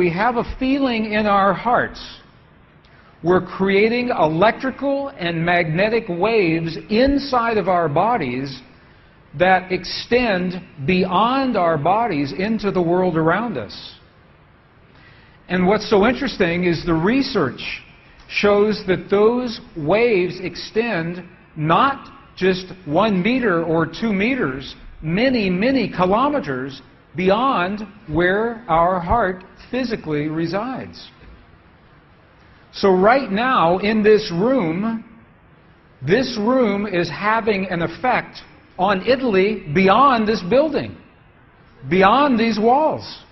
we have a feeling in our hearts, we're creating electrical and magnetic waves inside of our bodies that extend beyond our bodies into the world around us. And what's so interesting is the research shows that those waves extend not just 1 meter or 2 meters, many, many kilometers beyond where our heart physically resides. So right now in this room is having an effect on Italy beyond this building, beyond these walls.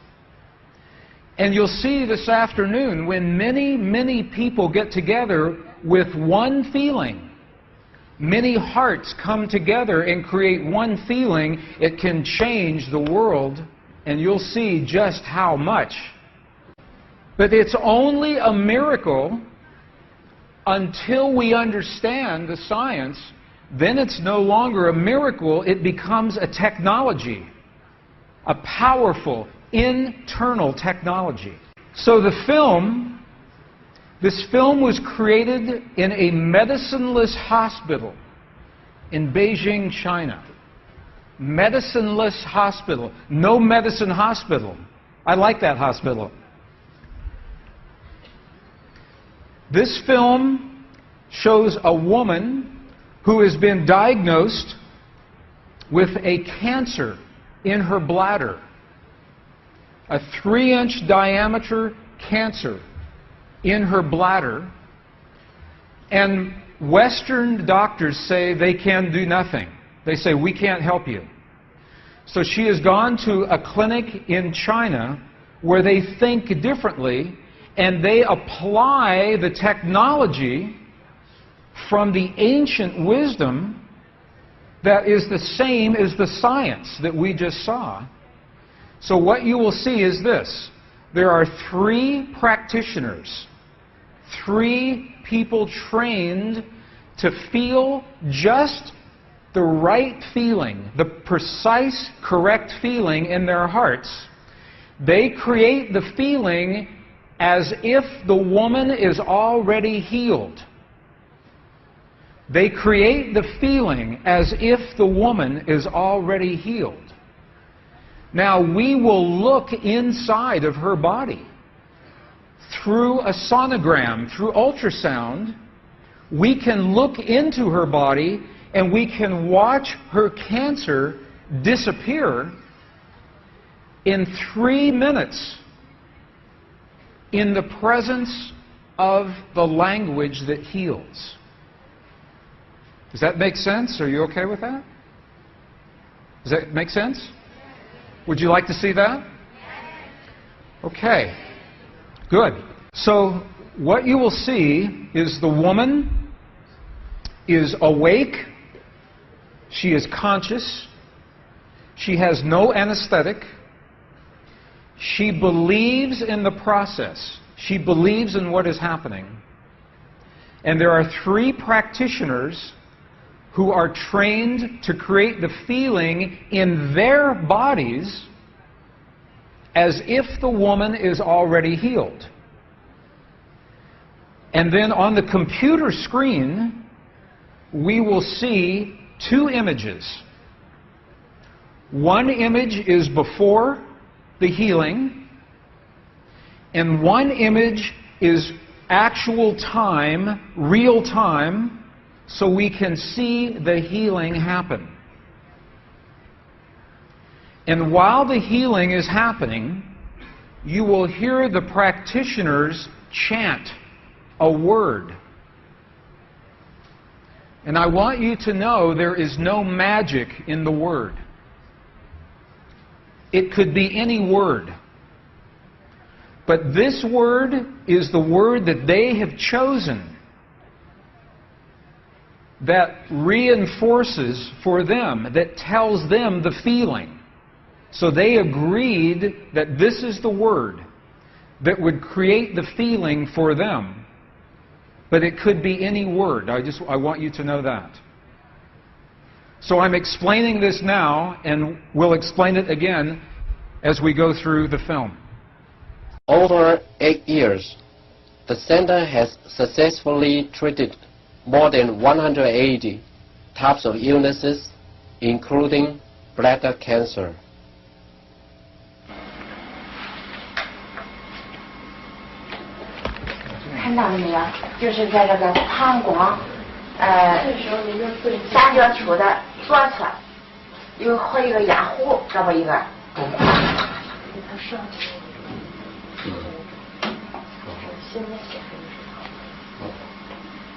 And you'll see this afternoon when many, many people get together with one feeling, many hearts come together and create one feeling, it can change the world, and you'll see just how much. But it's only a miracle until we understand the science. Then it's no longer a miracle, it becomes a technology, a powerful internal technology. So this film was created in a medicineless hospital in Beijing, China. Medicineless hospital, no medicine hospital. I like that hospital. This film shows a woman who has been diagnosed with a cancer in her bladder, a 3-inch diameter cancer in her bladder, and Western doctors say they can do nothing. They say, we can't help you. So she has gone to a clinic in China where they think differently, and they apply the technology from the ancient wisdom that is the same as the science that we just saw. So what you will see is this. There are 3 practitioners, 3 people trained to feel just the right feeling, the precise, correct feeling in their hearts. They create the feeling as if the woman is already healed. They create the feeling as if the woman is already healed. Now, we will look inside of her body through a sonogram, through ultrasound. We can look into her body and we can watch her cancer disappear in 3 minutes in the presence of the language that heals. Does that make sense? Are you okay with that? Does that make sense? Would you like to see that? Okay. Good. So what you will see is the woman is awake. She is conscious. She has no anesthetic. She believes in the process. She believes in what is happening. And there are 3 practitioners who are trained to create the feeling in their bodies as if the woman is already healed. And then on the computer screen, we will see 2 images. One image is before the healing, and one image is actual time, real time, so we can see the healing happen. And while the healing is happening, you will hear the practitioners chant a word. And I want you to know there is no magic in the word. It could be any word. But this word is the word that they have chosen that reinforces for them, that tells them the feeling. So they agreed that this is the word that would create the feeling for them. But it could be any word. I want you to know that. So I'm explaining this now, and we'll explain it again as we go through the film. Over 8 years, the center has successfully treated more than 180 types of illnesses, including bladder cancer. 看到了没有？就是在这个膀胱三角球的左侧有好一个压弧，这么一个。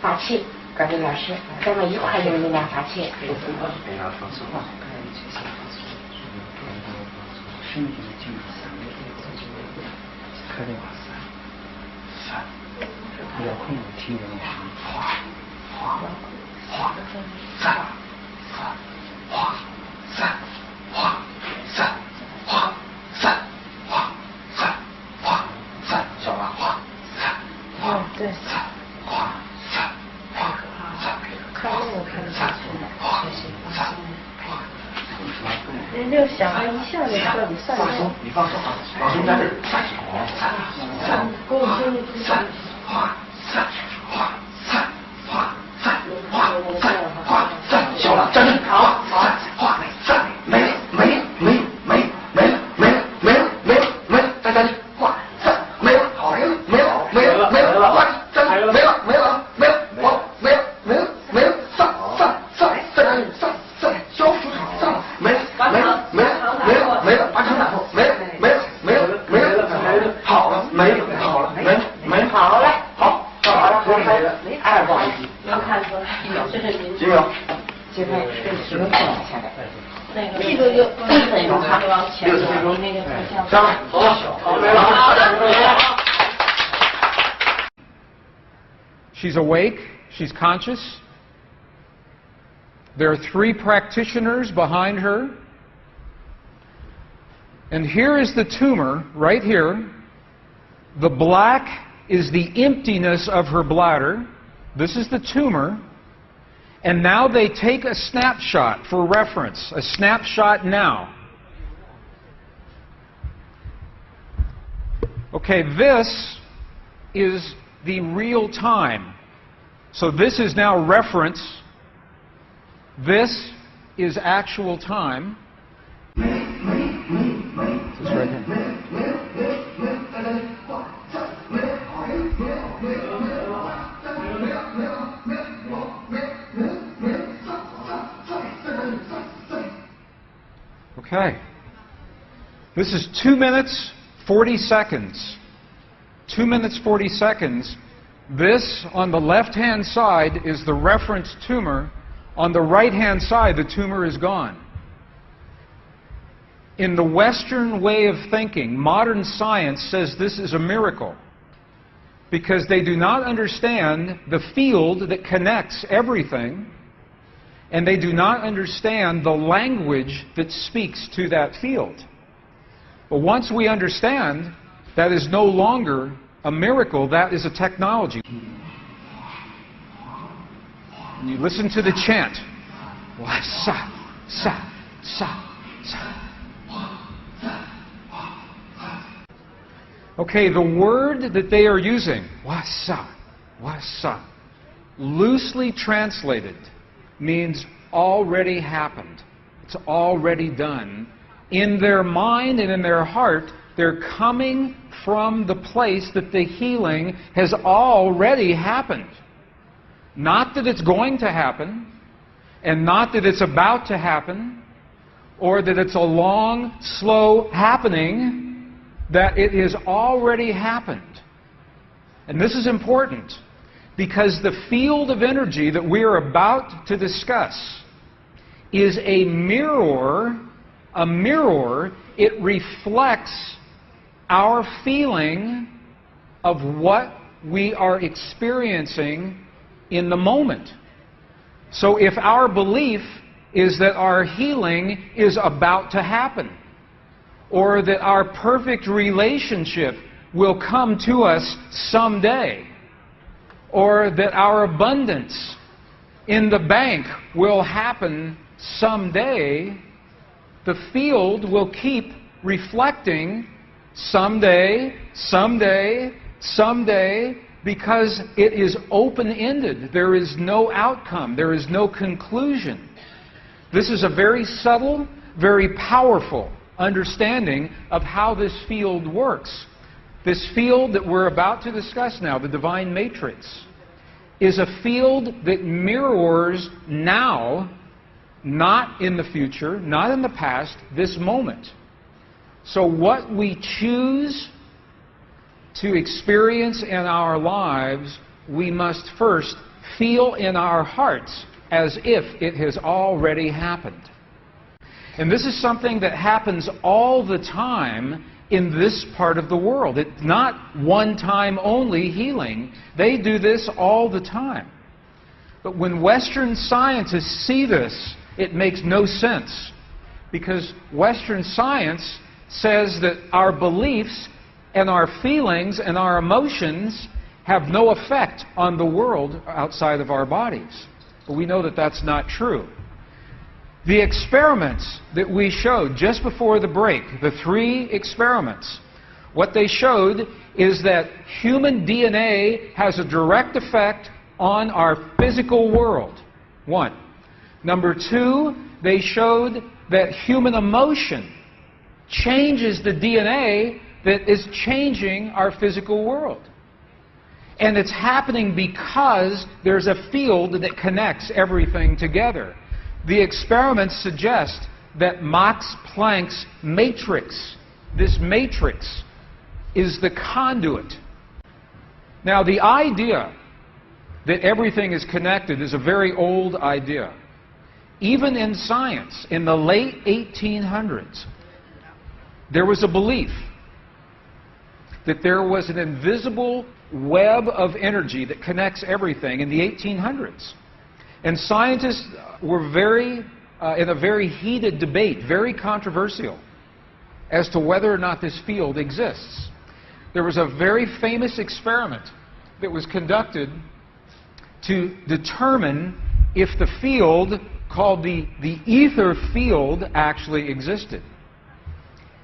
发气，各位老师，咱们一块用力量发气。不要控制体温，哗哗哗散，哗散，哗散，哗散，哗散，哗散，小了，哗散，哗对，散，哗散，哗散，看那个看得下去的，哗散，哗。人这个想法一下就彻底散了。放松，你放松，放松在这儿，散，散，给我听听。散，哗。散，哗，散，哗，散，哗，散，哗，散，小了，站住，好，散，哗，散，没了，没了，没了，没了，没了，没了，没了，没了，没了，再站住，哗，散，没了，好，没了，没了，没了，没了，哗，站住，没了，没了，没了，好，没了，没了，没了，散，散，散，再站住，散，散，消除场，散了，没了，没了，没了，没了，没了，把场打破，没了，没了，没了，没了，没了，好了，没了，好了，没了，没了，好了，好。哎，不好意思，能看出来，这是您。几秒？这边这体温降下来，那个力度就那种还往前，那个下来，好了，好没了。She's awake. She's conscious. There are 3 practitioners behind her. And here is the tumor, right here. The black is the emptiness of her bladder. This is the tumor. And now they take a snapshot for reference, a snapshot now. Okay, this is the real time. So this is now reference. This is actual time. This right here. Okay. This is 2 minutes, 40 seconds. 2 minutes, 40 seconds. This, on the left-hand side, is the reference tumor. On the right-hand side, the tumor is gone. In the Western way of thinking, modern science says this is a miracle because they do not understand the field that connects everything, and they do not understand the language that speaks to that field. But once we understand, that is no longer a miracle, that is a technology. And you listen to the chant. Wa sa sa sa sa. Okay, the word that they are using, wasa, loosely translated, means already happened. It's already done. In their mind and in their heart, they're coming from the place that the healing has already happened. Not that it's going to happen, and not that it's about to happen, or that it's a long, slow happening, that it has already happened. And this is important because the field of energy that we are about to discuss is a mirror. A mirror, it reflects our feeling of what we are experiencing in the moment. So if our belief is that our healing is about to happen, or that our perfect relationship will come to us someday, or that our abundance in the bank will happen someday, the field will keep reflecting someday, someday, someday, because it is open-ended. There is no outcome. There is no conclusion. This is a very subtle, very powerful understanding of how this field works. This field that we're about to discuss now, the divine matrix, is a field that mirrors now, not in the future, not in the past, this moment. So what we choose to experience in our lives, we must first feel in our hearts as if it has already happened. And this is something that happens all the time in this part of the world. It's not one-time only healing. They do this all the time. But when Western scientists see this, it makes no sense. Because Western science says that our beliefs and our feelings and our emotions have no effect on the world outside of our bodies. But we know that that's not true. The experiments that we showed just before the break, the 3 experiments, what they showed is that human DNA has a direct effect on our physical world. 1. Number 2, they showed that human emotion changes the DNA that is changing our physical world. And it's happening because there's a field that connects everything together. The experiments suggest that Max Planck's matrix, this matrix, is the conduit. Now, the idea that everything is connected is a very old idea. Even in science, in the late 1800s, there was a belief that there was an invisible web of energy that connects everything in the 1800s. And scientists were in a very heated debate, very controversial, as to whether or not this field exists. There was a very famous experiment that was conducted to determine if the field called the ether field actually existed.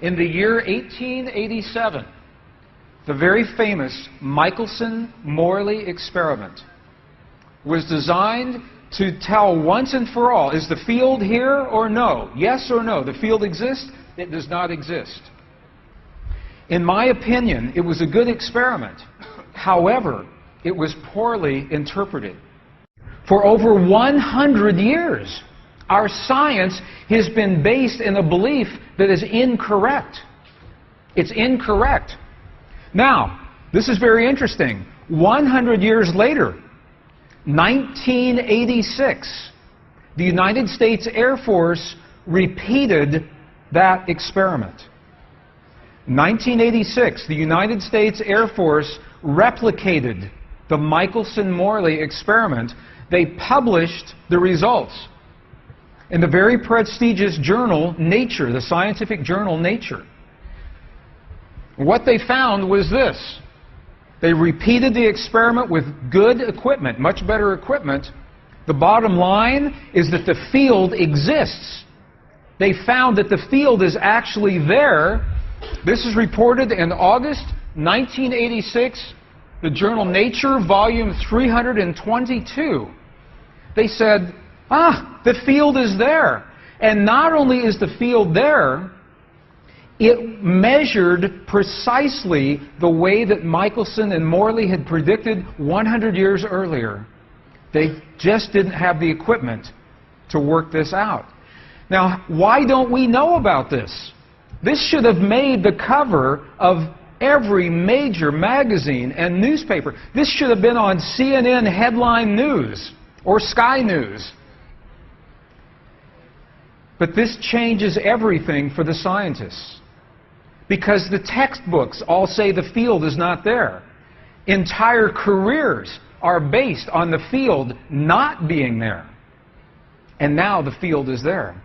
In the year 1887, the very famous Michelson-Morley experiment was designed to tell once and for all, is the field here or no? Yes or no? The field exists? It does not exist. In my opinion, it was a good experiment. However, it was poorly interpreted. For over 100 years, our science has been based in a belief that is incorrect. It's incorrect. Now, this is very interesting. 100 years later, 1986, the United States Air Force repeated that experiment. 1986, the United States Air Force replicated the Michelson-Morley experiment. They published the results in the very prestigious journal Nature, the scientific journal Nature. What they found was this. They repeated the experiment with good equipment, much better equipment. The bottom line is that the field exists. They found that the field is actually there. This is reported in August 1986, the journal Nature, volume 322. They said, the field is there. And not only is the field there, it measured precisely the way that Michelson and Morley had predicted 100 years earlier. They just didn't have the equipment to work this out. Now, why don't we know about this? This should have made the cover of every major magazine and newspaper. This should have been on CNN headline news or Sky News. But this changes everything for the scientists. Because the textbooks all say the field is not there. Entire careers are based on the field not being there. And now the field is there.